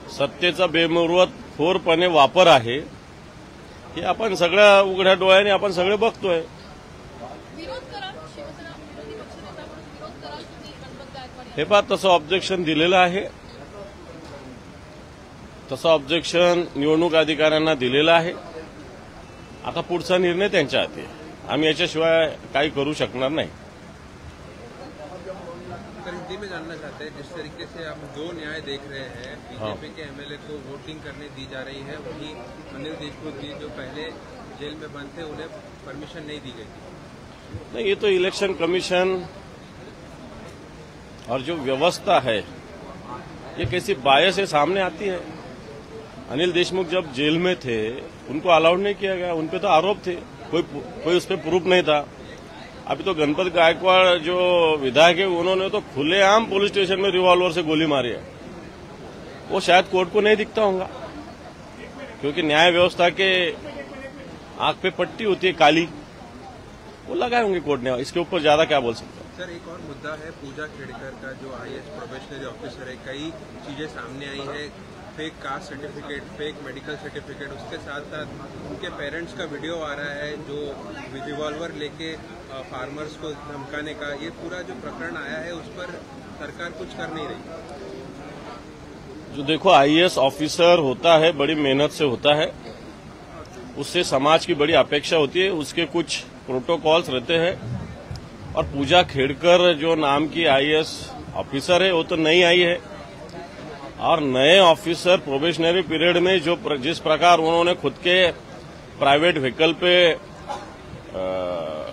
Speaker 1: सत्तेचा बेमुरवतखोरपणे वापर आहे, हे आपण सगळ्या उघड्या डोळ्याने आपण सगळे बघतोय।
Speaker 2: विरोध करा, शिवसेना विरोधी पक्षनेता म्हणून विरोध कराल तुम्ही गणपत गायकवाड
Speaker 1: हे पहा, तसं ऑब्जेक्शन दिलेलं आहे, तसं ऑब्जेक्शन निवडणूक अधिकाऱ्यांना दिलेलं आहे। आता पुढचा निर्णय त्यांच्या हाती आहे, आम्ही याच्याशिवाय काही करू शकणार नाही।
Speaker 3: हिंदी में जानना चाहते हैं, जिस तरीके से आप दो न्याय देख रहे हैं, बीजेपी के एमएलए को वोटिंग करने दी जा रही है, वहीं अनिल देशमुख जी जो पहले जेल में बंद थे उन्हें परमिशन नहीं दी गई थी।
Speaker 1: नहीं, ये तो इलेक्शन कमीशन और जो व्यवस्था है ये कैसी बायस से सामने आती है। अनिल देशमुख जब जेल में थे उनको अलाउड नहीं किया गया, उनपे तो आरोप थे, कोई उस पर प्रूफ नहीं था। अभी तो गणपत गायकवाड़ जो विधायक है उन्होंने तो खुलेआम पुलिस स्टेशन में रिवॉल्वर से गोली मारी है। वो शायद कोर्ट को नहीं दिखता होगा, क्योंकि न्याय व्यवस्था के आंख पे पट्टी होती है काली, वो लगाए होंगे कोर्ट ने। इसके ऊपर ज्यादा क्या बोल सकते हैं।
Speaker 3: सर, एक और मुद्दा है पूजा खेड़कर का, जो आईएएस प्रोबेशनरी ऑफिसर है, कई चीजें सामने आई है, fake caste certificate, fake medical certificate, उसके साथ साथ उनके पेरेंट्स का वीडियो आ रहा है जो रिवॉल्वर लेके फार्मर्स को धमकाने का। ये पूरा जो प्रकरण आया है उस पर सरकार कुछ कर नहीं रही।
Speaker 1: जो देखो, आईएएस ऑफिसर होता है बड़ी मेहनत से होता है, उससे समाज की बड़ी अपेक्षा होती है, उसके कुछ प्रोटोकॉल्स रहते हैं। और पूजा खेड़कर जो नाम की आईएएस ऑफिसर है वो तो नई आई है, और नए ऑफिसर प्रोबेशनरी पीरियड में जिस प्रकार उन्होंने खुद के प्राइवेट व्हीकल पे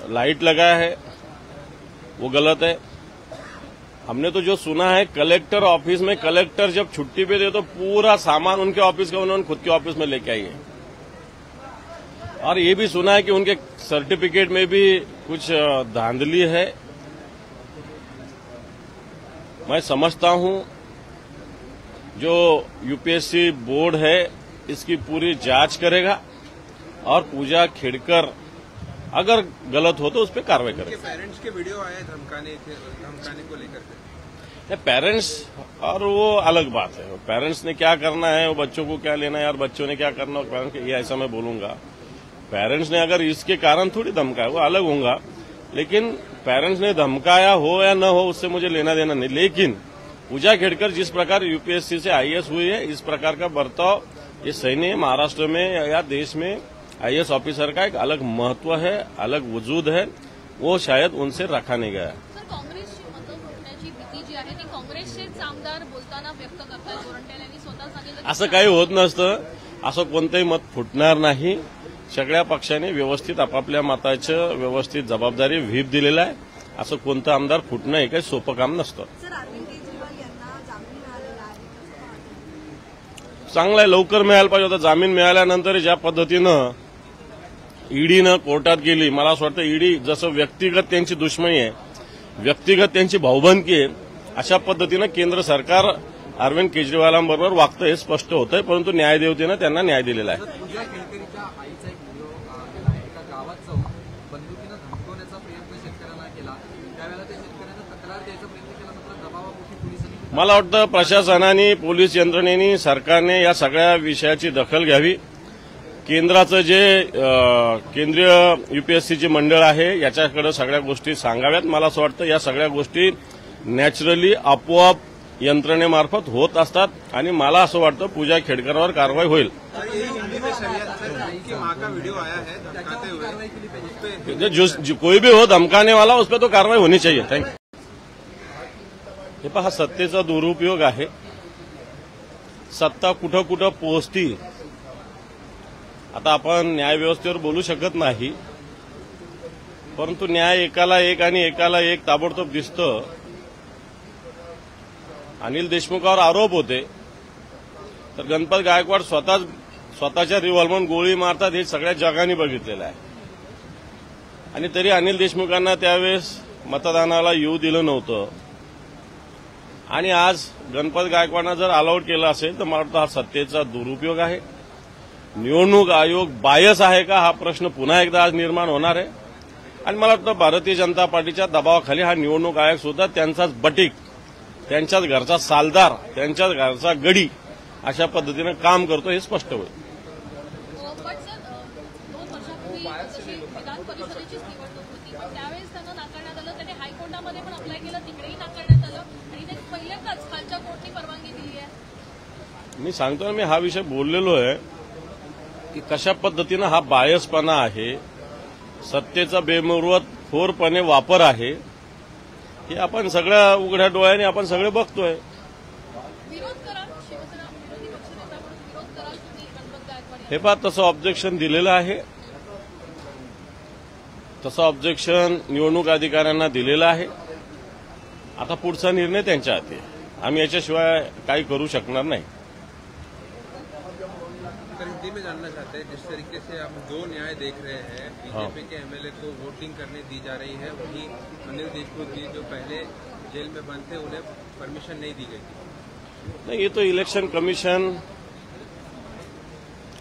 Speaker 1: लाइट लगाया है वो गलत है। हमने तो जो सुना है कलेक्टर ऑफिस में कलेक्टर जब छुट्टी पे दे तो पूरा सामान उनके ऑफिस का उन्होंने खुद के ऑफिस में लेके आई है। और ये भी सुना है कि उनके सर्टिफिकेट में भी कुछ धांधली है। मैं समझता हूं जो यूपीएससी बोर्ड है इसकी पूरी जांच करेगा और पूजा खेड़कर अगर गलत हो तो उस पर कार्रवाई करेगा।
Speaker 3: पेरेंट्स के वीडियो आए धमकाने को लेकर के।
Speaker 1: पेरेंट्स और वो अलग बात है। पेरेंट्स ने क्या करना है, वो बच्चों को क्या लेना है और बच्चों ने क्या करना है, पेरेंट्स ये ऐसा मैं बोलूंगा। पेरेंट्स ने अगर इसके कारण थोड़ी धमकाया वो अलग होगा, लेकिन पेरेंट्स ने धमकाया हो या न हो उससे मुझे लेना देना नहीं। लेकिन पूजा खेड़कर जिस प्रकार यूपीएससी से आईएएस हुई है इस प्रकार का बर्ताव ये सही नहीं है। महाराष्ट्र में या देश में आईएएस ऑफिसर का एक अलग महत्व है, अलग वजूद है, वो शायद उनसे रखा नहीं गया।
Speaker 2: सर, काँग्रेसची मतं फुटण्याची भीती जी आहे ती काँग्रेसचेच आमदार बोलताना व्यक्त करतात। गोरंट्याल यांनी स्वतः सांगितलं
Speaker 1: असं काही होत नसतं, असं कोणतंही मत फुटणार नाही। सगळ्या पक्षाने व्यवस्थित आपापल्या मताचं व्यवस्थित जबाबदारी व्हीप दिलेला आहे। असं कोणतं आमदार फुटणं हे काही सोपं काम नसतं।
Speaker 5: सर, अरविंद केजरीवाल यांना जामीन मिळालेला आहे,
Speaker 1: चांगलं आहे, लवकर मिळायला पाहिजे होता। जामीन मिळाल्यानंतर ज्या पद्धतीनं ईडीनं कोर्टात गेली, मला असं वाटतं ईडी जसं व्यक्तिगत त्यांची दुश्मनी आहे, व्यक्तिगत त्यांची भाऊबंदकी आहे, अशा पद्धतीनं केंद्र सरकार अरविंद केजरीवालांबरोबर वागतं हे स्पष्ट होतंय। परंतु न्यायदेवतेनं त्यांना न्याय दिलेला आहे।
Speaker 4: पूजा खेळकरीच्या आईचा एक व्हिडिओ गेला एका गावात जाऊन बंदुकीनं धमकवण्याचा प्रयत्न शेतकऱ्यांना केला। त्यावेळेला त्या शेतकऱ्यांना तक्रार द्यायचा प्रयत्न केला, मात्र दबावापोटी पोलिसांनी
Speaker 1: मला वाटतं प्रशासनाने, पोलीस यंत्रणेने, सरकारने या सगळ्या विषयाची दखल घ्यावी। केंद्राचं जे केंद्रीय यूपीएससीची मंडळ आहे याच्याकडे सगळ्या गोष्टी सांगाव्यात। मला असं वाटतं या सगळ्या गोष्टी नॅचरली आपोआप यंत्रणेमार्फत होत असतात आणि मला असं वाटतं पूजा खेड़करवर कारवाई होईल। कोई भी हो धमकाने वाला उस पर तो कार्रवाई होनी चाहिए। Thank you. हे पहा, सत्तेचा दुरुपयोग आहे। सत्ता कुठं कुठं पोहोचती आता आपण न्यायव्यवस्थेवर बोलू शकत नाही, परंतु न्याय एकाला एक आणि एकाला एक ताबडतोब दिसतं। अनिल देशमुखावर आरोप होते तर गणपत गायकवाड स्वतःच्या रिव्हॉल्वर गोळी मारतात हे सगळ्या जगाने बघितलेलं आहे। आणि तरी अनिल देशमुखांना त्यावेळेस मतदानाला येऊ दिलं नव्हतं आणि आज गणपत गायकवाडांना जर अलाउड केलं असेल तर मला वाटतं हा सत्तेचा दुरुपयोग आहे। निवडणूक आयोग बायस आहे का हा प्रश्न पुन्हा एकदा आज निर्माण होणार आहे आणि मला वाटतं भारतीय जनता पार्टीच्या दबावाखाली हा निवडणूक आयोग सुद्धा त्यांचाच बटीक, त्यांच्याच घरचा सालदार, त्यांच्याच घरचा गडी अशा पद्धतीनं काम करतो हे स्पष्ट होईल।
Speaker 2: पण सर, 2 वर्षापूर्वी जशी विधान परिषदेचीच निवडणूक होती, पण त्यावेळेस त्यांना नाकारण्यात आलं। त्यांनी हायकोर्टामध्ये पण अप्लाय केलं, तिकडेही नाकारण्यात आलं आणि ते पहिल्यांदाच खालच्या कोर्टाने परवानगी दिली आहे।
Speaker 1: मी सांगतो ना, मी हा विषय बोललेलो आहे की कशा पद्धतीनं हा बायसपणा आहे, सत्तेचा बेमुरवतखोरपणे वापर आहे, हे आपण सगळ्या उघड्या डोळ्याने आपण सगळे बघतोय।
Speaker 2: विरोध करा, शिवसेना विरोधी पक्षनेता म्हणून विरोध करा तुम्ही गणपत गायकवाड।
Speaker 1: हे पहा, तसं ऑब्जेक्शन दिलेलं आहे, तसं ऑब्जेक्शन निवडणूक अधिकाऱ्यांना दिलेलं आहे। आता पुढचा निर्णय त्यांच्या हाती आहे, आम्ही याच्याशिवाय काही करू शकणार नाही।
Speaker 3: हिंदी में जानना चाहते हैं, जिस तरीके से आप 2 न्याय देख रहे हैं, बीजेपी के एमएलए को वोटिंग करने दी जा रही है, वहीं अनिल देशमुख जी जो पहले जेल में बंद थे उन्हें परमिशन नहीं दी गई।
Speaker 1: नहीं, ये तो इलेक्शन कमीशन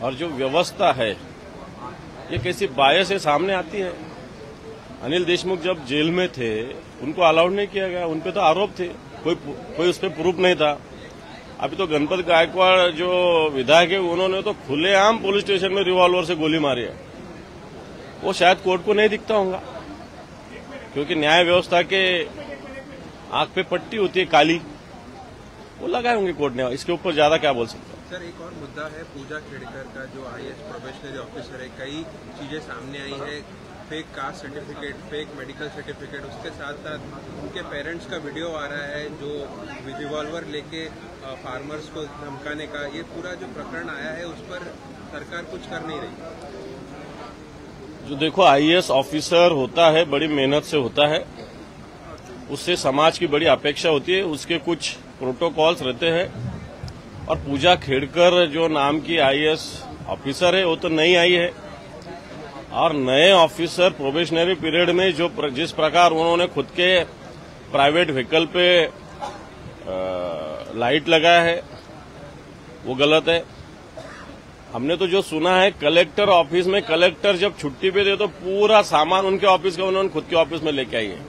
Speaker 1: और जो व्यवस्था है ये कैसी बायस है सामने आती है। अनिल देशमुख जब जेल में थे उनको अलाउड नहीं किया गया, उनपे तो आरोप थे, कोई उस पर प्रूफ नहीं था। अभी तो गणपत गायकवाड़ जो विधायक है उन्होंने तो खुलेआम पुलिस स्टेशन में रिवॉल्वर से गोली मारी है। वो शायद कोर्ट को नहीं दिखता होगा क्योंकि न्याय व्यवस्था के आंख पे पट्टी होती है काली, वो लगाए होंगे कोर्ट ने। इसके ऊपर ज्यादा क्या बोल सकते हैं।
Speaker 3: सर, एक और मुद्दा है पूजा खेड़कर का जो आईएएस प्रोबेशनरी ऑफिसर है, कई चीजें सामने आई है, fake caste certificate, fake medical certificate, उसके साथ साथ उनके पेरेंट्स का वीडियो आ रहा है जो रिवॉल्वर लेके फार्मर्स को धमकाने का। ये पूरा जो प्रकरण आया है उस पर सरकार कुछ कर नहीं रही।
Speaker 1: जो देखो, आईएएस ऑफिसर होता है बड़ी मेहनत से होता है उससे समाज की बड़ी अपेक्षा होती है, उसके कुछ प्रोटोकॉल्स रहते हैं। और पूजा खेड़कर जो नाम की आईएएस ऑफिसर है वो तो नई आई है, और नए ऑफिसर प्रोबेशनरी पीरियड में जिस प्रकार उन्होंने खुद के प्राइवेट व्हीकल पे लाइट लगाया है वो गलत है। हमने तो जो सुना है कलेक्टर ऑफिस में कलेक्टर जब छुट्टी पे थे तो पूरा सामान उनके ऑफिस का उन्होंने खुद के ऑफिस में लेके आई है।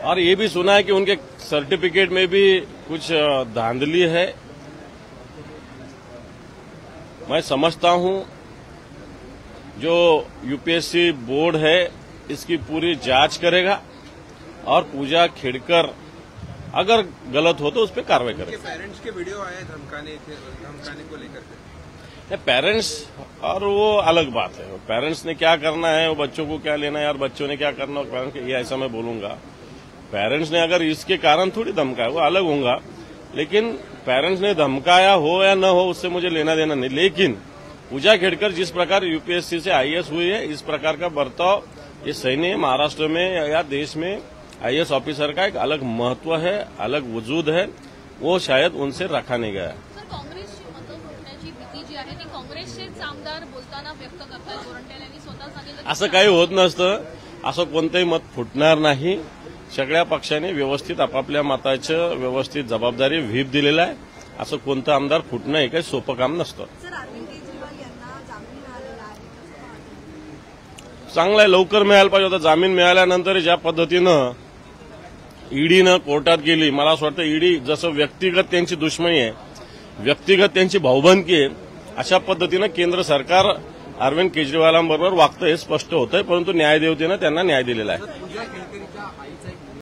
Speaker 1: और ये भी सुना है कि उनके सर्टिफिकेट में भी कुछ धांधली है। मैं समझता हूं जो यूपीएससी बोर्ड है इसकी पूरी जांच करेगा और पूजा खेड़कर अगर गलत हो तो उस पर कार्रवाई करेगा।
Speaker 3: पेरेंट्स के वीडियो आए धमकाने को लेकर के।
Speaker 1: पेरेंट्स और वो अलग बात है, पेरेंट्स ने क्या करना है, वो बच्चों को क्या लेना है और बच्चों ने क्या करना है पेरेंट्स ये ऐसा मैं बोलूंगा। पेरेंट्स ने अगर इसके कारण थोड़ी धमकाया वो अलग होगा, लेकिन पेरेंट्स ने धमकाया हो या न हो उससे मुझे लेना देना नहीं। लेकिन पूजा खेड़कर जिस प्रकार यूपीएससी से आईएएस हुई है इस प्रकार का बर्ताव ये सही नहीं है। महाराष्ट्र में या देश में आईएएस ऑफिसर का एक अलग महत्व है, अलग वजूद है, वो शायद उनसे रखा नहीं गया।
Speaker 2: सर, काँग्रेसची मतं फुटण्याची भीती जी आहे ती काँग्रेसचेच आमदार बोलताना व्यक्त करतात. गोरंट्याल यांनी स्वतः सांगितलं की
Speaker 1: असं काही होत नसतं, असं कोणतंही मत फुटणार नाही। सगळ्या पक्षांनी व्यवस्थित आपापल्या मताचं व्यवस्थित जबाबदारी व्हीप दिलेला आहे। असं कोणतं आमदार फुटणं हे काही सोपं काम नसतं।
Speaker 5: सर, अरविंद केजरीवाल यांना जामीन मिळालेला आहे.
Speaker 1: चांगला आहे, लवकर मिळायला पाहिजे होता। जामीन मिळाल्यानंतर ज्या पद्धतीनं ईडीनं कोर्टात गेली, मला असं वाटतं ईडी जसं व्यक्तिगत त्यांची दुश्मनी आहे, व्यक्तिगत त्यांची भाऊबंदकी आहे, अशा पद्धतीनं केंद्र सरकार अरविंद केजरीवालांबरोबर वागतं हे स्पष्ट होतंय। परंतु न्यायदेवतेनं त्यांना न्याय दिलेला आहे।
Speaker 4: पूजा खेळकर